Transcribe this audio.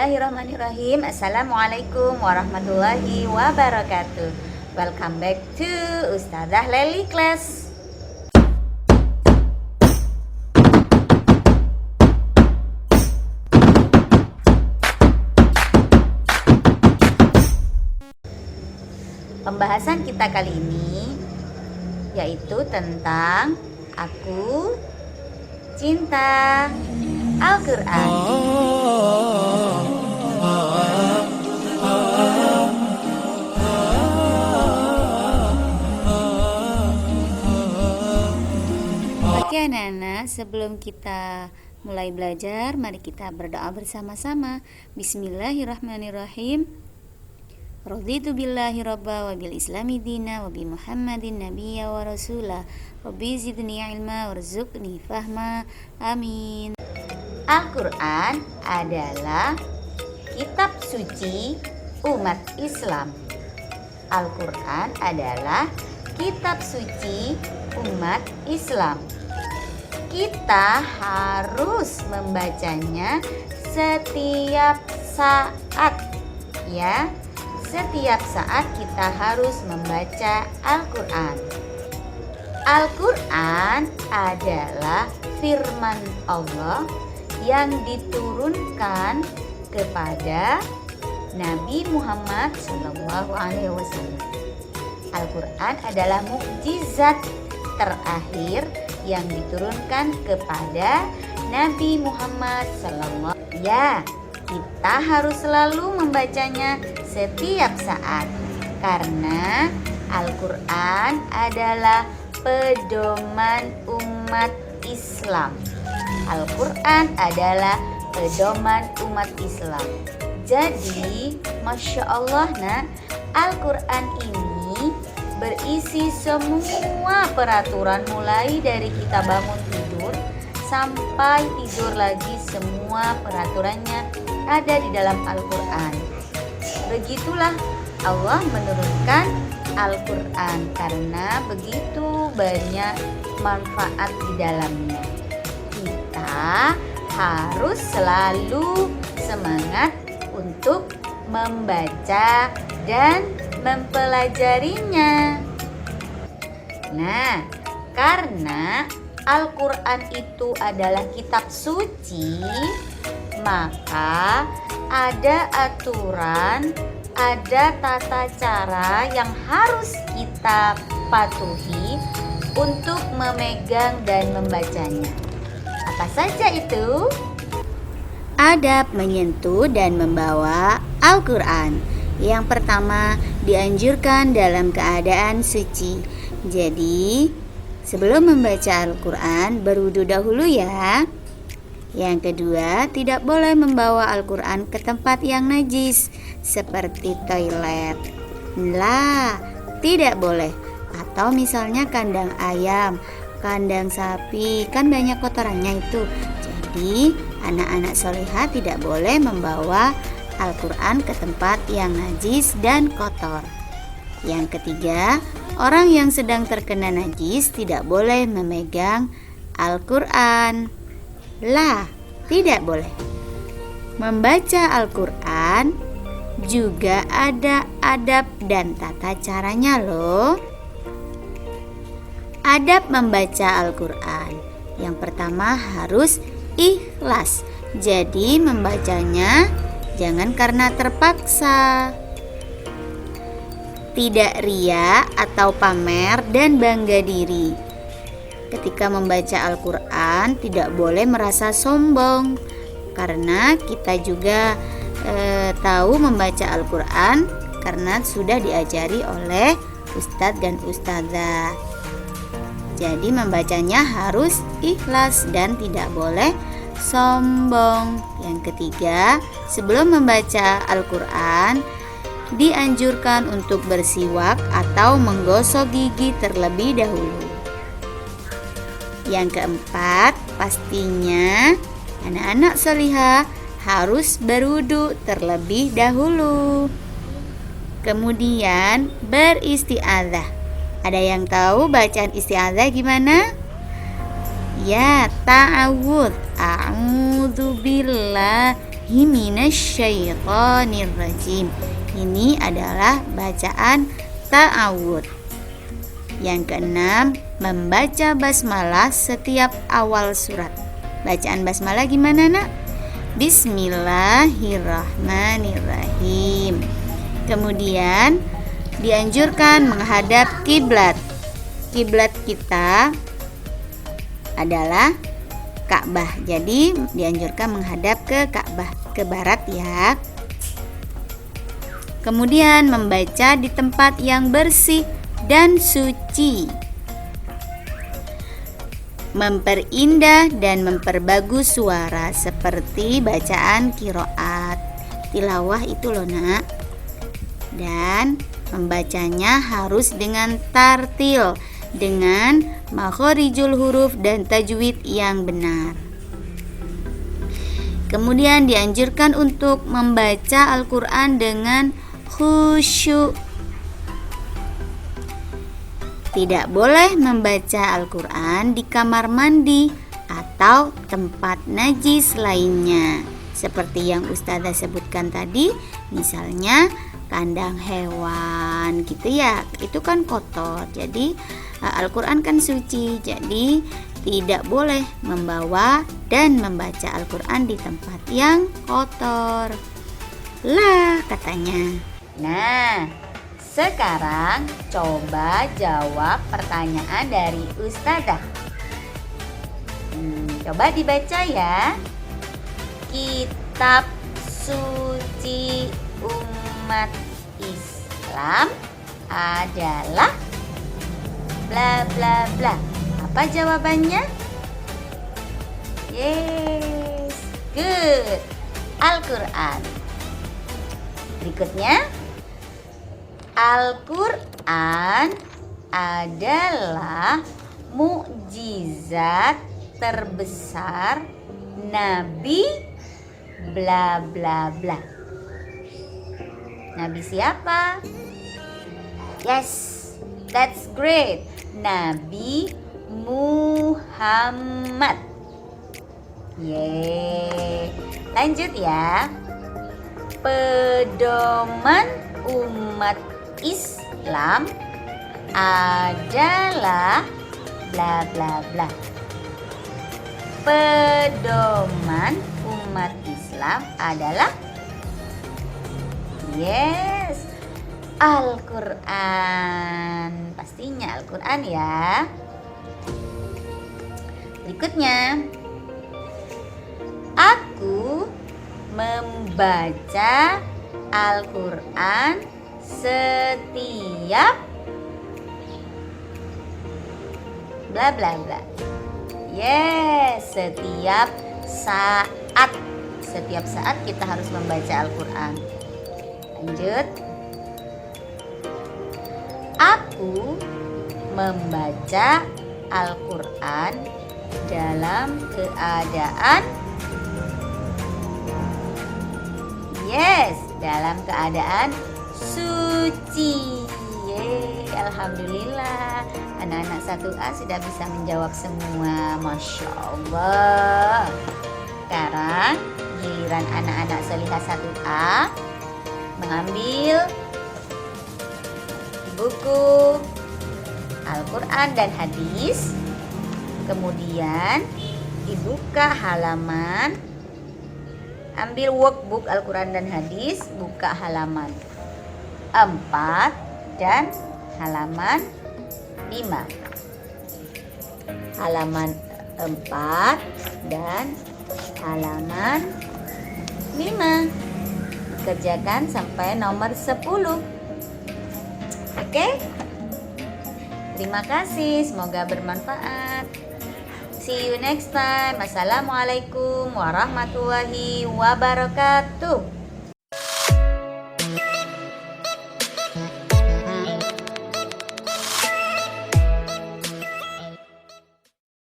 Bismillahirrahmanirrahim. Assalamualaikum warahmatullahi wabarakatuh. Welcome back to Ustazah Leli Class. Pembahasan kita kali ini yaitu tentang Aku Cinta Al-Quran. Oke anak-anak, sebelum kita mulai belajar, mari kita berdoa bersama-sama. Bismillahirrahmanirrahim. Raditu billahi rabba wa bil islami dina wa bi muhammadin nabiyya wa rasula rabbi zidni ilma warzuqni fahma, amin. Al-Quran adalah kitab suci umat Islam. Al-Quran adalah kitab suci umat Islam. Kita harus membacanya setiap saat, ya. Setiap saat kita harus membaca Al-Quran. Al-Quran adalah firman Allah yang diturunkan kepada Nabi Muhammad SAW. Al-Quran adalah mukjizat terakhir yang diturunkan kepada Nabi Muhammad SAW. Ya, kita harus selalu membacanya setiap saat karena Al-Quran adalah pedoman umat Islam. Al-Quran adalah pedoman umat Islam. Jadi, Masya Allah, Al-Quran ini berisi semua peraturan mulai dari kita bangun tidur sampai tidur lagi. Semua peraturannya ada di dalam Al-Quran. Begitulah Allah menurunkan Al-Quran karena begitu banyak manfaat di dalamnya. Kita harus selalu semangat untuk membaca dan mempelajarinya. Nah, karena Al-Quran itu adalah kitab suci, maka ada aturan, ada tata cara yang harus kita patuhi untuk memegang dan membacanya. Apa saja itu? Adab menyentuh dan membawa Al-Quran. Yang pertama, dianjurkan dalam keadaan suci. Jadi, sebelum membaca Al-Quran, berwudu dahulu ya. Yang kedua, tidak boleh membawa Al-Quran ke tempat yang najis seperti toilet. Lah, tidak boleh. Atau misalnya kandang ayam, kandang sapi, kan banyak kotorannya itu. Jadi, anak-anak solihah tidak boleh membawa Al-Quran ke tempat yang najis dan kotor. Yang ketiga, orang yang sedang terkena najis tidak boleh memegang Al-Quran. Lah, tidak boleh. Membaca Al-Quran juga ada adab dan tata caranya loh. Adab membaca Al-Quran. Yang pertama harus ikhlas. Jadi membacanya jangan karena terpaksa. Tidak ria atau pamer dan bangga diri. Ketika membaca Al-Quran tidak boleh merasa sombong, karena kita juga tahu membaca Al-Quran karena sudah diajari oleh ustadz dan ustazah. Jadi membacanya harus ikhlas dan tidak boleh sombong. Yang ketiga, sebelum membaca Al-Quran dianjurkan untuk bersiwak atau menggosok gigi terlebih dahulu. Yang keempat, pastinya anak-anak solihah harus berwudu terlebih dahulu. Kemudian beristi'adzah. Ada yang tahu bacaan isti'adzah gimana? Ya, ta'awudz. A'udzubillah billahi minasyaitonir rajim. Ini adalah bacaan ta'awud. Yang keenam, membaca basmalah setiap awal surat. Bacaan basmalah gimana, Nak? Bismillahirrahmanirrahim. Kemudian dianjurkan menghadap kiblat. Kiblat kita adalah Ka'bah. Jadi dianjurkan menghadap ke Ka'bah, ke barat ya. Kemudian membaca di tempat yang bersih dan suci. Memperindah dan memperbagus suara seperti bacaan qiraat. Tilawah itu loh, Nak. Dan membacanya harus dengan tartil, dengan makhorijul huruf dan tajwid yang benar. Kemudian dianjurkan untuk membaca Al-Quran dengan khusyuk. Tidak boleh membaca Al-Quran di kamar mandi atau tempat najis lainnya, seperti yang Ustazah sebutkan tadi, misalnya kandang hewan gitu ya, itu kan kotor. Jadi Al-Quran kan suci, jadi tidak boleh membawa dan membaca Al-Quran di tempat yang kotor lah katanya. Nah, sekarang coba jawab pertanyaan dari Ustazah. Coba dibaca ya. Kitab suci umat Islam adalah bla bla bla. Apa jawabannya? Yes, good. Al-Quran. Berikutnya, Al-Quran adalah mukjizat terbesar Nabi bla bla bla. Nabi siapa? Yes, that's great. Nabi Muhammad. Yeay. Lanjut ya. Pedoman umat Islam adalah bla bla bla. Pedoman umat Islam adalah yes, Al-Quran. Pastinya Al-Quran ya. Berikutnya, aku membaca Al-Quran setiap bla bla bla. Yes, setiap saat. Setiap saat kita harus membaca Al-Quran. Lanjut. Aku membaca Al-Quran dalam keadaan yes, dalam keadaan suci. Yeay, alhamdulillah. Anak-anak 1A sudah bisa menjawab semua. Masya Allah. Sekarang giliran anak-anak Solihah 1A mengambil buku Al-Quran dan hadis. Kemudian dibuka halaman, ambil workbook Al-Quran dan hadis, buka halaman 4 dan halaman 5. Halaman 4 dan halaman 5. Kerjakan sampai nomor 10. Oke? Terima kasih, semoga bermanfaat. See you next time. Assalamualaikum warahmatullahi wabarakatuh.